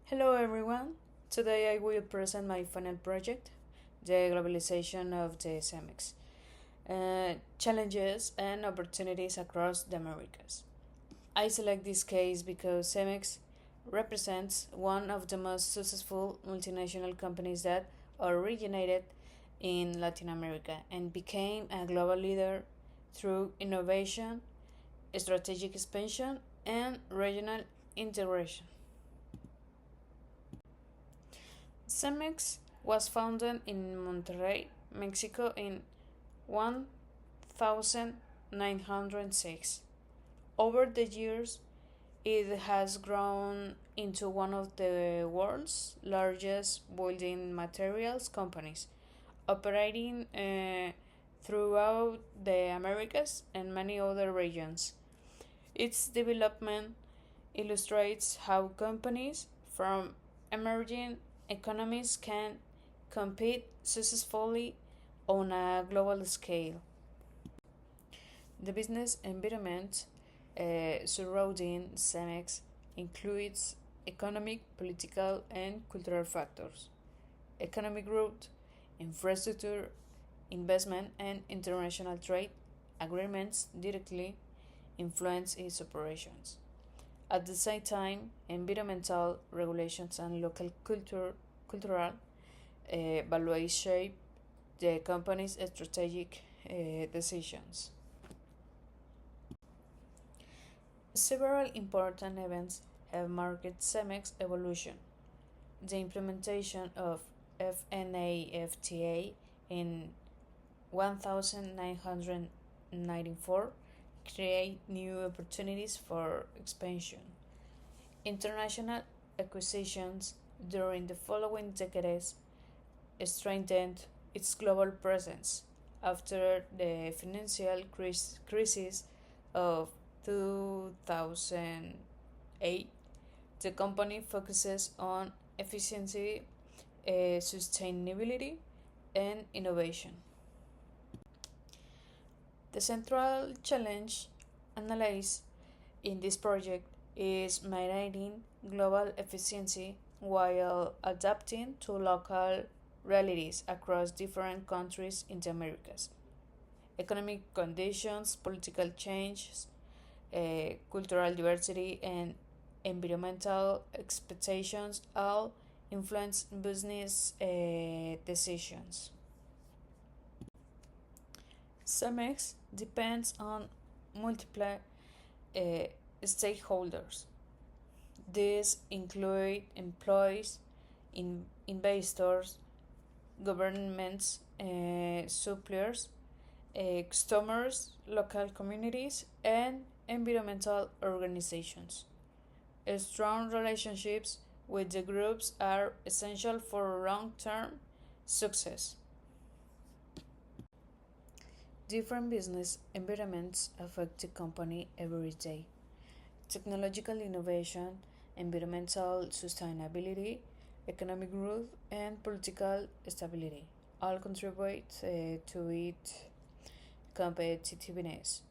Hello everyone. Today I will present my final project, the globalization of the CEMEX, challenges and opportunities across the Americas. I select this case because CEMEX represents one of the most successful multinational companies that originated in Latin America and became a global leader through innovation, strategic expansion, and regional integration. Cemex was founded in Monterrey, Mexico in 1906. Over the years, it has grown into one of the world's largest building materials companies, operating throughout the Americas and many other regions. Its development illustrates how companies from emerging economies can compete successfully on a global scale. The business environment surrounding CEMEX includes economic, political, and cultural factors. Economic growth, infrastructure, investment, and international trade agreements directly influence its operations. At the same time, environmental regulations and local cultural values shape the company's strategic decisions. Several important events have marked CEMEX evolution. The implementation of FNAFTA in 1994 create new opportunities for expansion. International acquisitions during the following decades strengthened its global presence. After the financial crisis of 2008, the company focuses on efficiency, sustainability, and innovation. The central challenge analyzed in this project is maintaining global efficiency while adapting to local realities across different countries in the Americas. Economic conditions, political changes, cultural diversity, and environmental expectations all influence business decisions. CEMEX depends on multiple uh, stakeholders. These include employees, investors, governments, suppliers, customers, local communities, and environmental organizations. Strong relationships with the groups are essential for long-term success. Different business environments affect the company every day. Technological innovation, environmental sustainability, economic growth, and political stability all contribute to its competitiveness.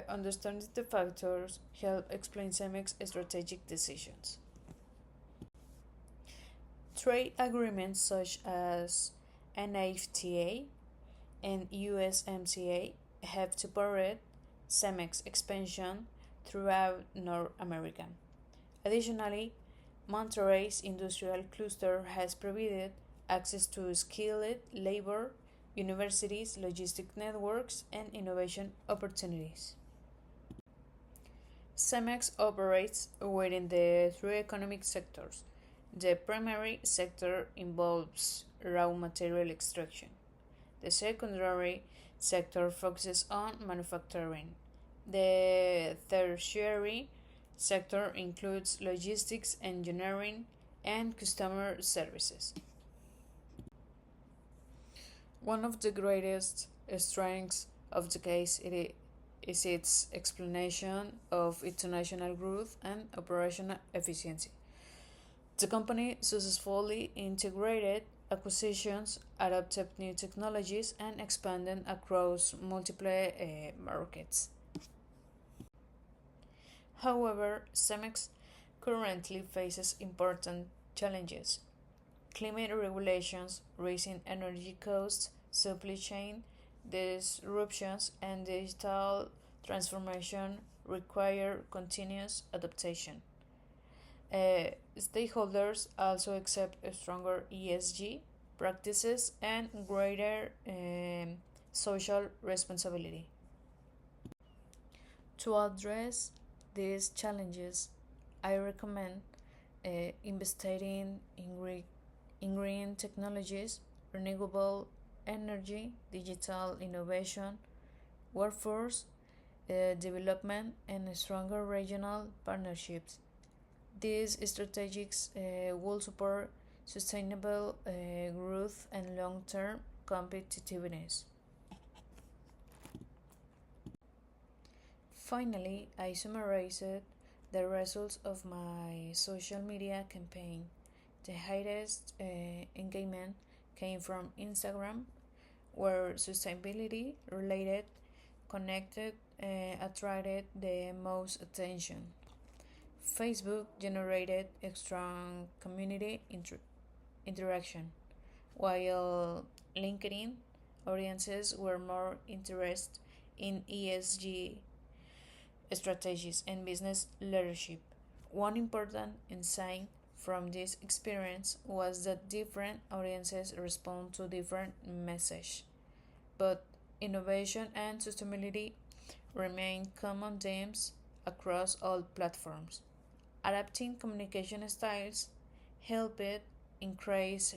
Understanding the factors help explain CEMEX strategic decisions. Trade agreements such as NAFTA and USMCA have supported CEMEX expansion throughout North America. Additionally, Monterrey's industrial cluster has provided access to skilled labor, universities, logistic networks, and innovation opportunities. CEMEX operates within the three economic sectors. The primary sector involves raw material extraction. The secondary sector focuses on manufacturing. The tertiary sector includes logistics, engineering, and customer services. One of the greatest strengths of the case is its explanation of international growth and operational efficiency. The company successfully integrated acquisitions, adopted new technologies, and expanded across multiple markets. However, CEMEX currently faces important challenges. Climate regulations, rising energy costs, supply chain disruptions, and digital transformation require continuous adaptation. Stakeholders also accept a stronger ESG practices and greater social responsibility. To address these challenges, I recommend investing in green technologies, renewable energy, digital innovation, workforce development, and stronger regional partnerships. These strategies will support sustainable growth and long term competitiveness. Finally, I summarized the results of my social media campaign. The highest engagement came from Instagram, where sustainability related connected attracted the most attention. Facebook generated a strong community interaction, while LinkedIn audiences were more interested in ESG strategies and business leadership. One important insight from this experience was that different audiences respond to different messages, but innovation and sustainability remain common themes across all platforms. Adapting communication styles helped increase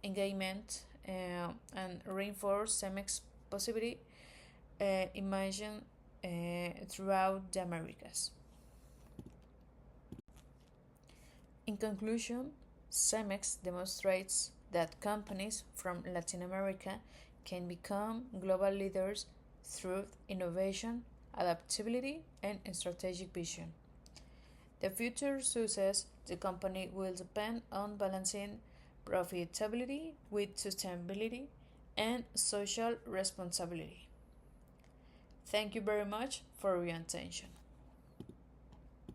engagement and reinforce CEMEX positivity imagine throughout the Americas. In conclusion, CEMEX demonstrates that companies from Latin America can become global leaders through innovation, adaptability, and strategic vision. The future success of the company will depend on balancing profitability with sustainability and social responsibility. Thank you very much for your attention.